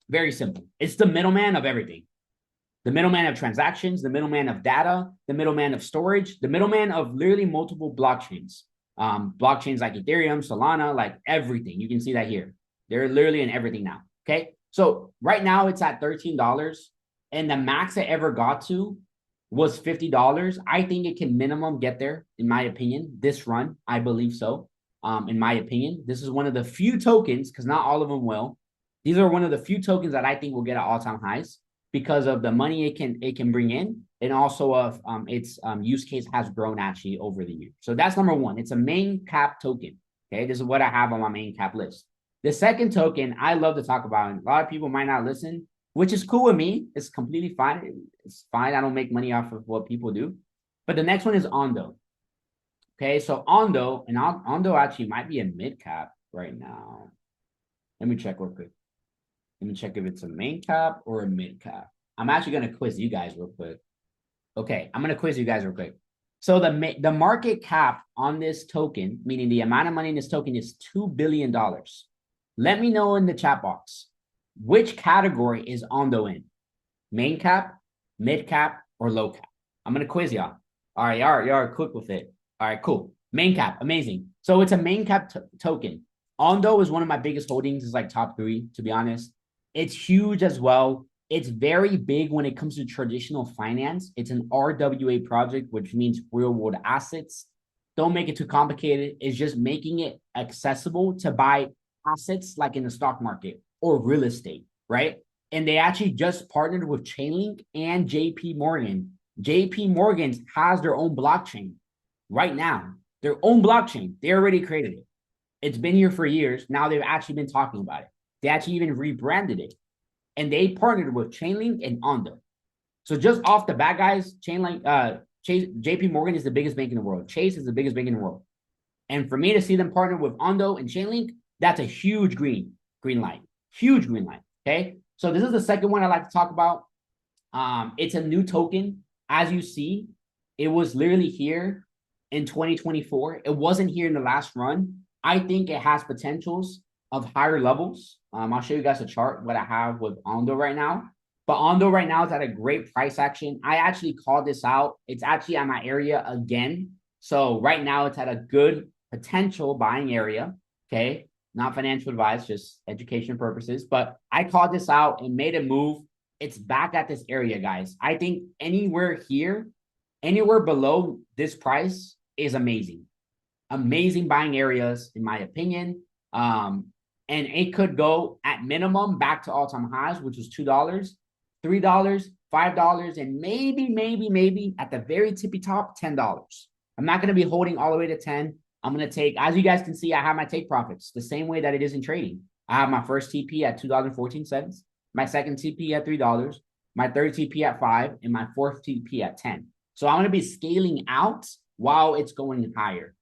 Very simple. It's the middleman of everything. The middleman of transactions, the middleman of data, the middleman of storage, the middleman of literally multiple blockchains. Blockchains like Ethereum, Solana, like everything. You can see that here. They're literally in everything now. Okay. So right now it's at $13, and the max it ever got to was $50. I think it can minimum get there, in my opinion. This run, I believe so. In my opinion, this is one of the few tokens, because not all of them will. These are one of the few tokens that I think will get at all-time highs because of the money it can bring in, and also of its use case has grown actually over the years. So that's number one. It's a main cap token. Okay, this is what I have on my main cap list. The second token I love to talk about, and a lot of people might not listen, which is cool with me. It's completely fine. It's fine. I don't make money off of what people do. But the next one is Ondo. Okay, so Ondo, and Ondo actually might be a mid cap right now. Let me check real quick. Let me check if it's a main cap or a mid cap. I'm actually going to quiz you guys real quick. Okay, I'm going to quiz you guys real quick. So the market cap on this token, meaning the amount of money in this token, is $2 billion. Let me know in the chat box, which category is Ondo in? Main cap, mid cap, or low cap? I'm going to quiz y'all. All right, y'all are quick with it. All right, cool. Main cap, amazing. So it's a main cap token. Ondo is one of my biggest holdings. It's like top 3, to be honest. It's huge as well. It's very big when it comes to traditional finance. It's an RWA project, which means real world assets. Don't make it too complicated. It's just making it accessible to buy assets like in the stock market or real estate, right? And they actually just partnered with Chainlink and JP Morgan. JP Morgan has their own blockchain right now, their own blockchain. They already created it. It's been here for years. Now they've actually been talking about it. They actually even rebranded it. And they partnered with Chainlink and Ondo. So just off the bat, guys, Chainlink, Chase, JP Morgan is the biggest bank in the world. Chase is the biggest bank in the world. And for me to see them partner with Ondo and Chainlink, that's a huge green light. Huge green light. Okay. So this is the second one I like to talk about. It's a new token. As you see, it was literally here in 2024. It wasn't here in the last run. I think it has potentials of higher levels. I'll show you guys a chart, what I have with Ondo right now. But Ondo right now is at a great price action. I actually called this out. It's actually at my area again. So right now it's at a good potential buying area. Okay. Not financial advice, just education purposes. But I called this out and made a move. It's back at this area, guys. I think anywhere here, anywhere below this price is amazing. Amazing buying areas, in my opinion. And it could go at minimum back to all-time highs, which was $2, $3, $5, and maybe at the very tippy top, $10. I'm not going to be holding all the way to 10. I'm going to take, as you guys can see, I have my take profits the same way that it is in trading. I have my first TP at $2.14, my second TP at $3, my third TP at $5, and my fourth TP at 10. So I'm going to be scaling out while it's going higher.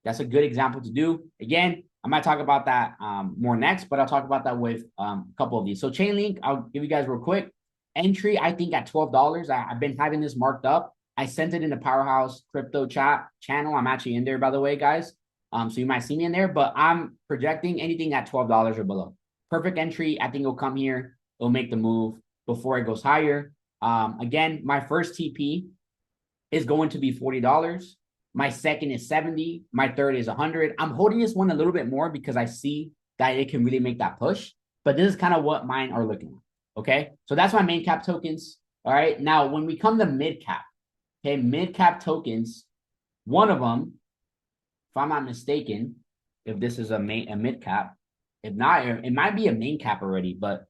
That's a good example to do. Again, I might talk about that more next, but I'll talk about that with a couple of these. So Chainlink, I'll give you guys real quick. Entry, I think at $12. I've been having this marked up. I sent it in the Powerhouse Crypto chat channel. I'm actually in there, by the way, guys. So you might see me in there, but I'm projecting anything at $12 or below. Perfect entry. I think it'll come here. It'll make the move before it goes higher. Again, my first TP is going to be $40. My second is 70. My third is 100. I'm holding this one a little bit more because I see that it can really make that push. But this is kind of what mine are looking like. Okay. So that's my main cap tokens. All right. Now, when we come to mid cap, okay, mid cap tokens, one of them, if I'm not mistaken, if this is a mid cap, if not, it might be a main cap already. But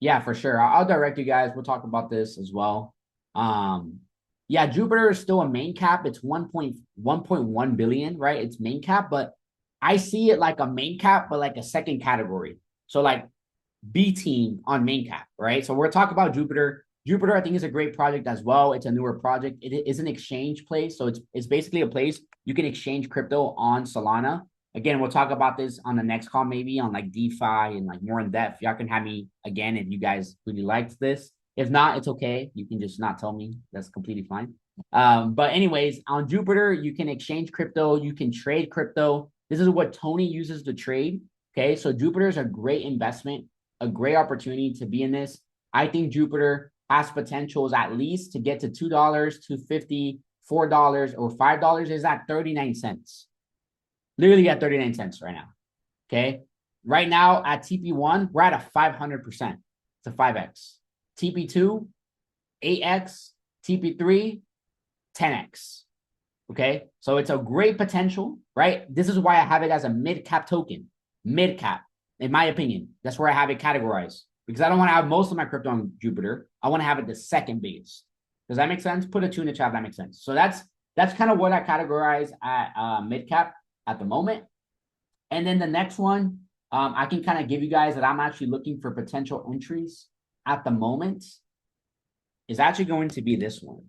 yeah, for sure. I'll direct you guys. We'll talk about this as well. Yeah, Jupiter is still a main cap. It's 1.1 billion, right? It's main cap, but I see it like a main cap, but like a second category. So like B team on main cap, right? So we're talking about Jupiter. Jupiter, I think, is a great project as well. It's a newer project. It is an exchange place. So it's basically a place you can exchange crypto on Solana. Again, we'll talk about this on the next call, maybe on like DeFi and like more in depth. Y'all can have me again if you guys really liked this. If not, it's okay. You can just not tell me. That's completely fine. But anyways, on Jupiter, you can exchange crypto. You can trade crypto. This is what Tony uses to trade. Okay, so Jupiter is a great investment, a great opportunity to be in this. I think Jupiter has potentials at least to get to $2, $2.50, $4 or $5 is at 39 cents. Literally at 39 cents right now. Okay. Right now at TP1, we're at a 500%. It's a 5x. TP2, 8x. TP3, 10x. Okay. So it's a great potential, right? This is why I have it as a mid-cap token. Mid-cap, in my opinion. That's where I have it categorized. Because I don't want to have most of my crypto on Jupiter. I want to have it the second biggest. Does that make sense? Put a 2 in the chat if that makes sense. So that's kind of what I categorize at mid-cap at the moment. And then the next one, I can kind of give you guys that I'm actually looking for potential entries at the moment is actually going to be this one.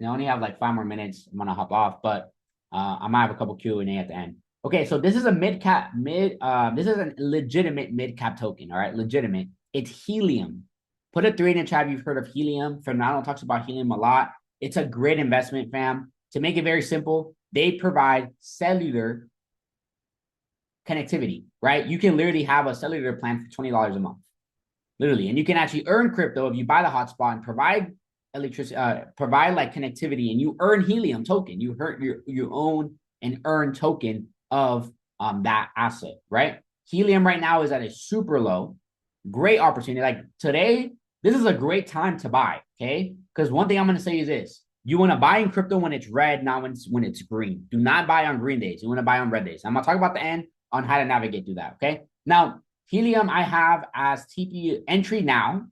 I only have like 5 more minutes. I'm gonna hop off, but I might have a couple Q&A at the end. Okay, so this is a this is a legitimate mid-cap token, all right? Legitimate. It's Helium. Put a 3 in the chat if you've heard of Helium. Fernando talks about Helium a lot. It's a great investment, fam. To make it very simple, they provide cellular connectivity, right? You can literally have a cellular plan for $20 a month. Literally. And you can actually earn crypto if you buy the hotspot and provide electricity, provide like connectivity, and you earn Helium token. You own and earn token of that asset, right? Helium right now is at a super low. Great opportunity. Like today, this is a great time to buy, okay? Because one thing I'm going to say is this. You want to buy in crypto when it's red, not when it's green. Do not buy on green days. You want to buy on red days. I'm going to talk about the end on how to navigate through that, okay? Now, Helium I have as TP entry now,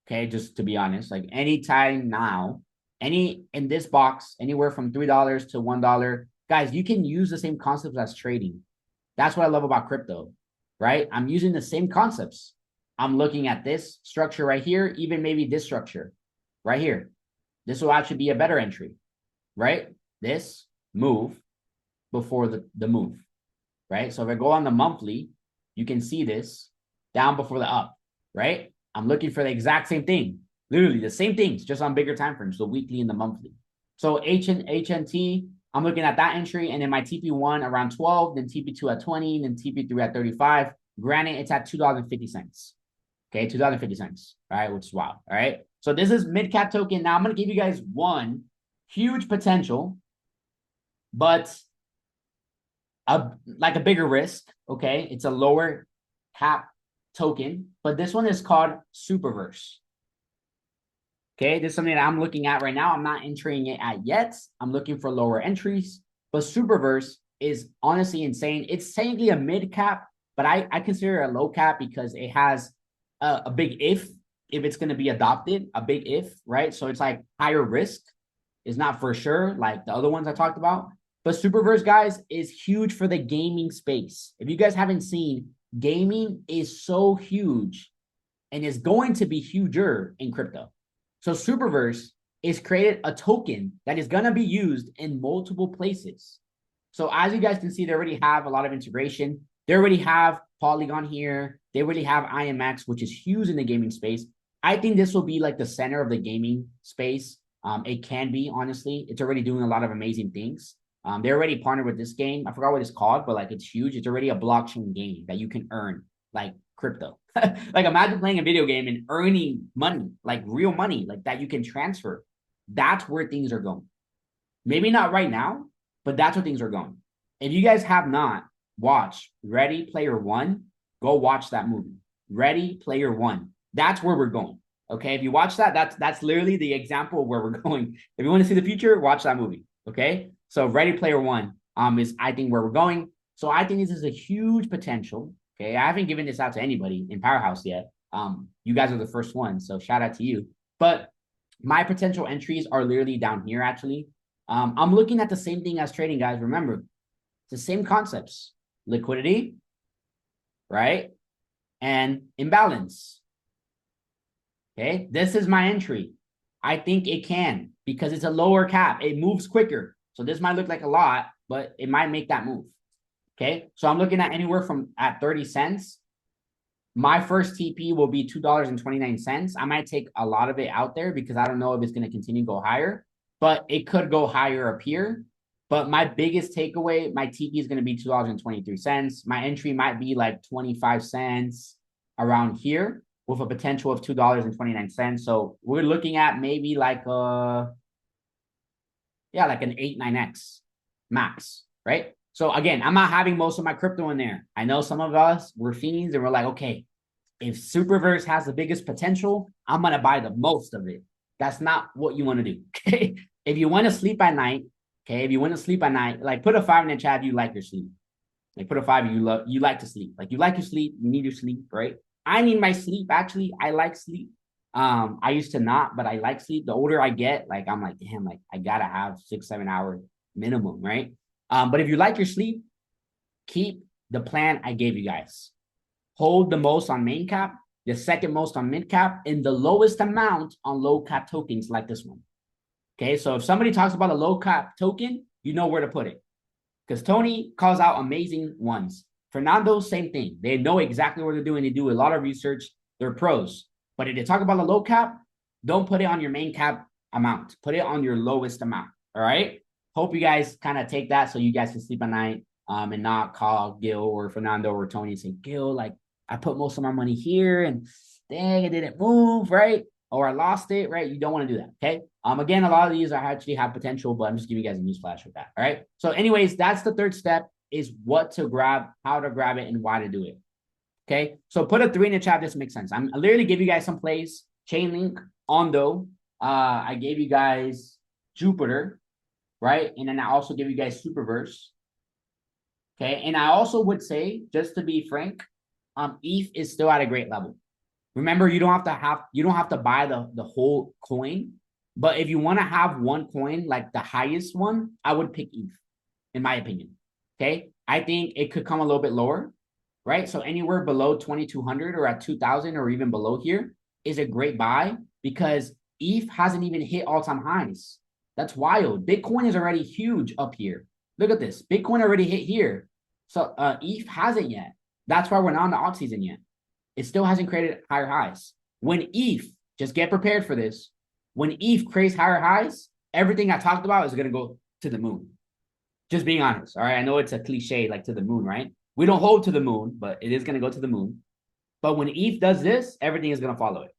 okay? Just to be honest, like anytime now, in this box, anywhere from $3 to $1, guys, you can use the same concepts as trading. That's what I love about crypto, right? I'm using the same concepts. I'm looking at this structure right here, even maybe this structure right here. This will actually be a better entry, right? This move before the move, right? So if I go on the monthly, you can see this down before the up, right? I'm looking for the exact same thing, literally the same things, just on bigger time frames, the weekly and the monthly. So HNT, I'm looking at that entry, and then my TP1 around 12, then TP2 at 20, then TP3 at 35. Granted, it's at $2.50. Okay, $2.50. All right, which is wild. All right. So this is mid-cap token. Now I'm going to give you guys one huge potential, but like a bigger risk. Okay. It's a lower cap token, but this one is called Superverse. Okay. This is something that I'm looking at right now. I'm not entering it at yet. I'm looking for lower entries, but Superverse is honestly insane. It's technically a mid-cap, but I consider it a low cap because it has a big if it's going to be adopted, a big if, right? So it's like higher risk. It's not for sure like the other ones I talked about. But Superverse, guys, is huge for the gaming space. If you guys haven't seen, gaming is so huge and is going to be huger in crypto. So Superverse is created a token that is going to be used in multiple places. So as you guys can see, they already have a lot of integration. They already have Polygon here. They already have IMX, which is huge in the gaming space. I think this will be like the center of the gaming space. It can be, honestly. It's already doing a lot of amazing things. They already partnered with this game. I forgot what it's called, but like it's huge. It's already a blockchain game that you can earn like crypto. Like imagine playing a video game and earning money, like real money, like that you can transfer. That's where things are going. Maybe not right now, but that's where things are going. If you guys have not watched Ready Player One, go watch that movie. Ready Player One. That's where we're going. Okay. If you watch that, that's literally the example of where we're going. If you want to see the future, watch that movie. Okay. So Ready Player One is, I think, where we're going. So I think this is a huge potential. Okay. I haven't given this out to anybody in Powerhouse yet. You guys are the first ones. So shout out to you. But my potential entries are literally down here, actually. I'm looking at the same thing as trading, guys. Remember, it's the same concepts. Liquidity, right? And imbalance. Okay. This is my entry. I think it can because it's a lower cap. It moves quicker. So this might look like a lot, but it might make that move. Okay. So I'm looking at anywhere from at 30 cents. My first TP will be $2.29. I might take a lot of it out there because I don't know if it's going to continue to go higher, but it could go higher up here. But my biggest takeaway, my TP is going to be $2.23. My entry might be like 25 cents around here with a potential of $2.29. So we're looking at maybe like Yeah, like an 8, 9x max, right? So again, I'm not having most of my crypto in there. I know some of us, we're fiends and we're like, okay, if Superverse has the biggest potential, I'm going to buy the most of it. That's not what you want to do. Okay. If you want to sleep at night, okay, if you want to sleep at night, like put a 5 in the chat, you like your sleep. Like put a 5, you like to sleep. Like you like your sleep, you need your sleep, right? I need my sleep. Actually, I like sleep. I used to not, but I like sleep. The older I get, like I'm like, damn, like I gotta have 6, 7 hour minimum, right? But if you like your sleep, keep the plan I gave you guys. Hold the most on main cap, the second most on mid cap, and the lowest amount on low cap tokens like this one. Okay, so if somebody talks about a low cap token, you know where to put it. Because Tony calls out amazing ones. Fernando, same thing. They know exactly what they're doing. They do a lot of research. They're pros. But if they talk about a low cap, don't put it on your main cap amount. Put it on your lowest amount. All right. Hope you guys kind of take that so you guys can sleep at night and not call Gil or Fernando or Tony and say, Gil, like I put most of my money here and dang, it didn't move, right? Or I lost it, right? You don't want to do that, okay? Again, a lot of these are actually have potential, but I'm just giving you guys a news flash with that, all right? So anyways, that's the third step is what to grab, how to grab it, and why to do it, okay? So put a 3 in the chat. This makes sense. I'm literally give you guys some plays. Chainlink, Ondo. I gave you guys Jupiter, right? And then I also give you guys Superverse, okay? And I also would say, just to be frank, ETH is still at a great level. Remember, you don't have to buy the whole coin, but if you want to have one coin, like the highest one, I would pick ETH, in my opinion. Okay, I think it could come a little bit lower, right? So anywhere below 2,200 or at 2,000 or even below here is a great buy because ETH hasn't even hit all-time highs. That's wild. Bitcoin is already huge up here. Look at this. Bitcoin already hit here. So ETH hasn't yet. That's why we're not in the alt season yet. It still hasn't created higher highs. When ETH, just get prepared for this. When ETH creates higher highs, everything I talked about is going to go to the moon. Just being honest. All right. I know it's a cliche, like to the moon, right? We don't hold to the moon, but it is going to go to the moon. But when ETH does this, everything is going to follow it.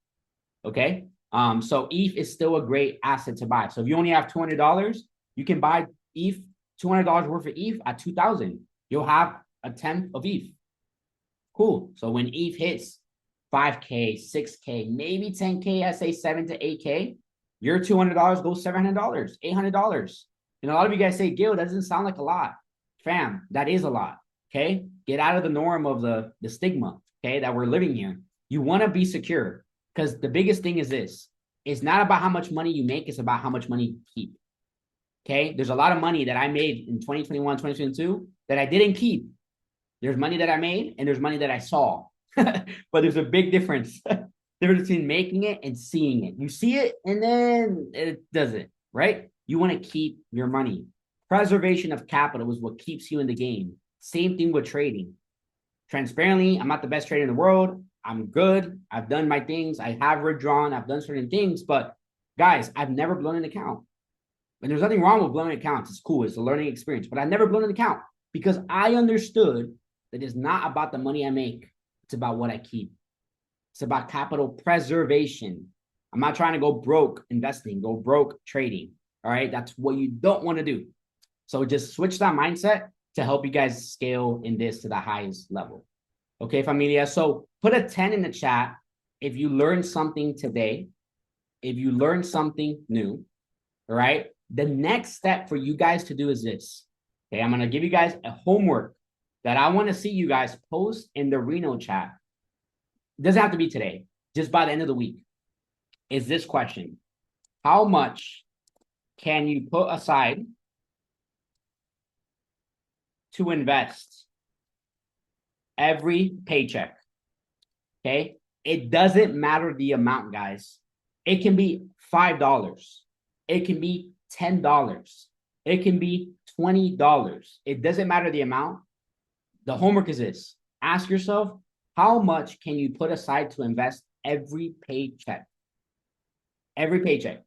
Okay. So ETH is still a great asset to buy. So if you only have $200, you can buy ETH, $200 worth of ETH at 2,000. You'll have a tenth of ETH. Cool. So when ETH hits 5K, 6K, maybe 10K, I say 7 to 8K, your $200 goes $700, $800. And a lot of you guys say, Gil, that doesn't sound like a lot. Fam, that is a lot. Okay. Get out of the norm of the stigma, okay, that we're living here. You want to be secure because the biggest thing is this. It's not about how much money you make. It's about how much money you keep. Okay. There's a lot of money that I made in 2021, 2022 that I didn't keep. There's money that I made and there's money that I saw. But there's a big difference. Difference between making it and seeing it. You see it and then it doesn't, right? You want to keep your money. Preservation of capital is what keeps you in the game. Same thing with trading. Transparently, I'm not the best trader in the world. I'm good. I've done my things. I have withdrawn. I've done certain things. But guys, I've never blown an account. And there's nothing wrong with blowing accounts. It's cool. It's a learning experience. But I've never blown an account because I understood that it's not about the money I make. It's about what I keep. It's about capital preservation. I'm not trying to go broke investing, go broke trading. All right. That's what you don't want to do. So just switch that mindset to help you guys scale in this to the highest level. Okay, familia. So put a 10 in the chat if you learned something today, if you learned something new. All right. The next step for you guys to do is this. Okay. I'm going to give you guys a homework that I want to see you guys post in the Reno chat. It doesn't have to be today, just by the end of the week. Is this question: how much can you put aside to invest every paycheck? Okay. It doesn't matter the amount, guys. It can be $5. It can be $10. It can be $20. It doesn't matter the amount. The homework is this. Ask yourself, how much can you put aside to invest every paycheck? Every paycheck.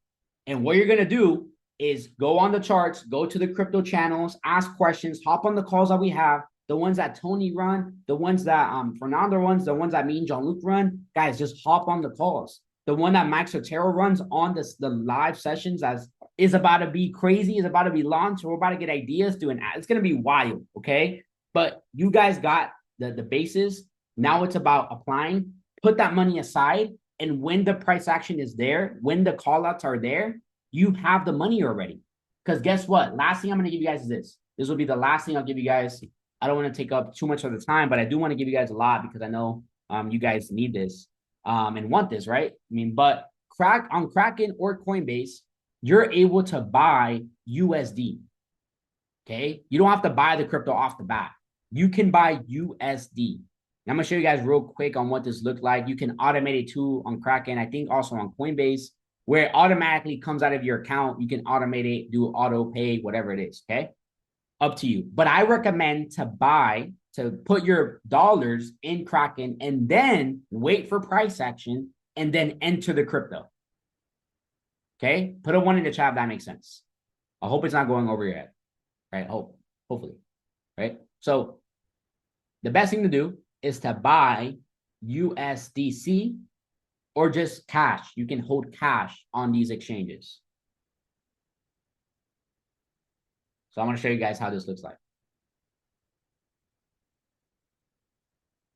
And what you're going to do is go on the charts, go to the crypto channels, ask questions, hop on the calls that we have, the ones that Tony run, the ones that Fernando runs, the ones that me and Jean-Luc run. Guys, just hop on the calls. The one that Max Otero runs on the live sessions as is about to be crazy, is about to be launched. We're about to get ideas doing. It's going to be wild, okay? But you guys got the bases. Now it's about applying. Put that money aside, and when the price action is there, when the call outs are there, you have the money already. Because guess what? Last thing I'm going to give you guys is this. This will be the last thing I'll give you guys. I don't want to take up too much of the time, but I do want to give you guys a lot because I know you guys need this and want this, right? I mean, but on Kraken or Coinbase, you're able to buy USD. Okay. You don't have to buy the crypto off the bat. You can buy USD. And I'm going to show you guys real quick on what this looks like. You can automate it too on Kraken. I think also on Coinbase, where it automatically comes out of your account. You can automate it, do auto pay, whatever it is. Okay. Up to you. But I recommend to put your dollars in Kraken and then wait for price action and then enter the crypto. Okay. Put a 1 in the chat if that makes sense. I hope it's not going over your head. Right? Hopefully. Right? So the best thing to do is to buy USDC or just cash. You can hold cash on these exchanges. So I'm going to show you guys how this looks like.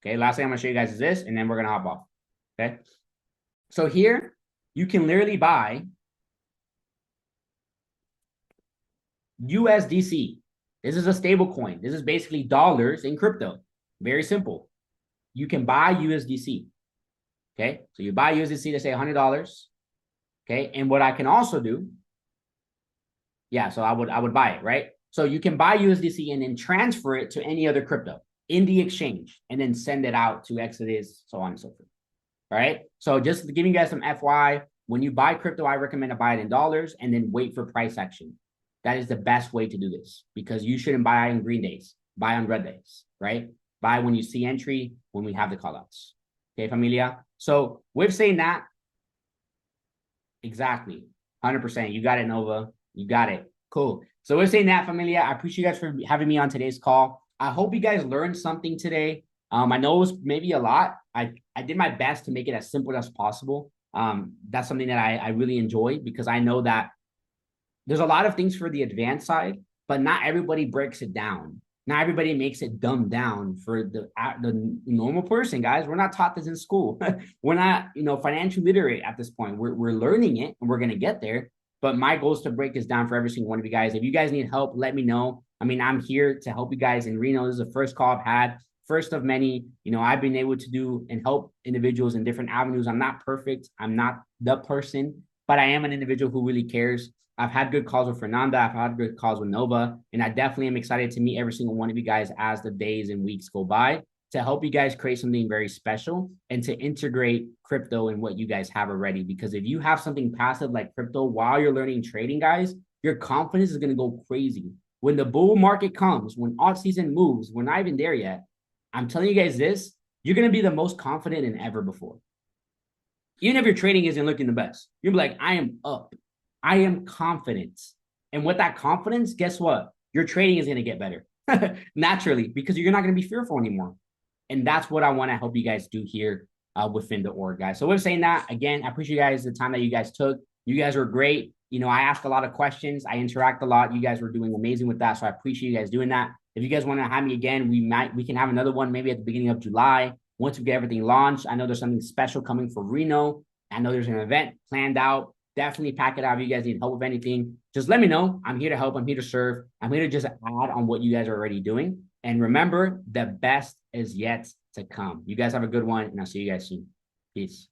Okay, last thing I'm going to show you guys is this, and then we're going to hop off. Okay, so here you can literally buy USDC. This is a stable coin. This is basically dollars in crypto. Very simple. You can buy USDC. Okay, so you buy USDC to say $100. Okay, and what I can also do, yeah, so I would buy it, right? So you can buy USDC and then transfer it to any other crypto in the exchange and then send it out to Exodus, so on and so forth. All right. So just giving you guys some FY, when you buy crypto, I recommend to buy it in dollars and then wait for price action. That is the best way to do this because you shouldn't buy on green days, buy on red days, right? Buy when you see entry, when we have the callouts. Okay, familia? So with saying that, exactly, 100%. You got it, Nova. You got it. Cool. So we're saying that, familia. I appreciate you guys for having me on today's call. I hope you guys learned something today. I know it was maybe a lot. I did my best to make it as simple as possible. That's something that I really enjoy because I know that there's a lot of things for the advanced side, but not everybody breaks it down. Not everybody makes it dumbed down for the normal person, guys. We're not taught this in school. We're not, financially literate at this point. We're learning it and we're going to get there. But my goal is to break this down for every single one of you guys. If you guys need help, let me know. I mean, I'm here to help you guys in Reno. This is the first call I've had, first of many. I've been able to do and help individuals in different avenues. I'm not perfect. I'm not the person, but I am an individual who really cares. I've had good calls with Fernanda. I've had good calls with Nova. And I definitely am excited to meet every single one of you guys as the days and weeks go by to help you guys create something very special and to integrate crypto in what you guys have already. Because if you have something passive like crypto while you're learning trading, guys, your confidence is going to go crazy. When the bull market comes, when alt season moves, we're not even there yet. I'm telling you guys this, you're going to be the most confident than ever before. Even if your trading isn't looking the best, you'll be like, I am up. I am confident. And with that confidence, guess what? Your trading is going to get better naturally because you're not going to be fearful anymore. And that's what I want to help you guys do here within the org, guys. So with saying that, again, I appreciate you guys the time that you guys took. You guys were great. I asked a lot of questions. I interact a lot. You guys were doing amazing with that. So I appreciate you guys doing that. If you guys want to have me again, we can have another one maybe at the beginning of July. Once we get everything launched, I know there's something special coming for Reno. I know there's an event planned out. Definitely pack it out if you guys need help with anything. Just let me know. I'm here to help. I'm here to serve. I'm here to just add on what you guys are already doing. And remember, the best is yet to come. You guys have a good one, and I'll see you guys soon. Peace.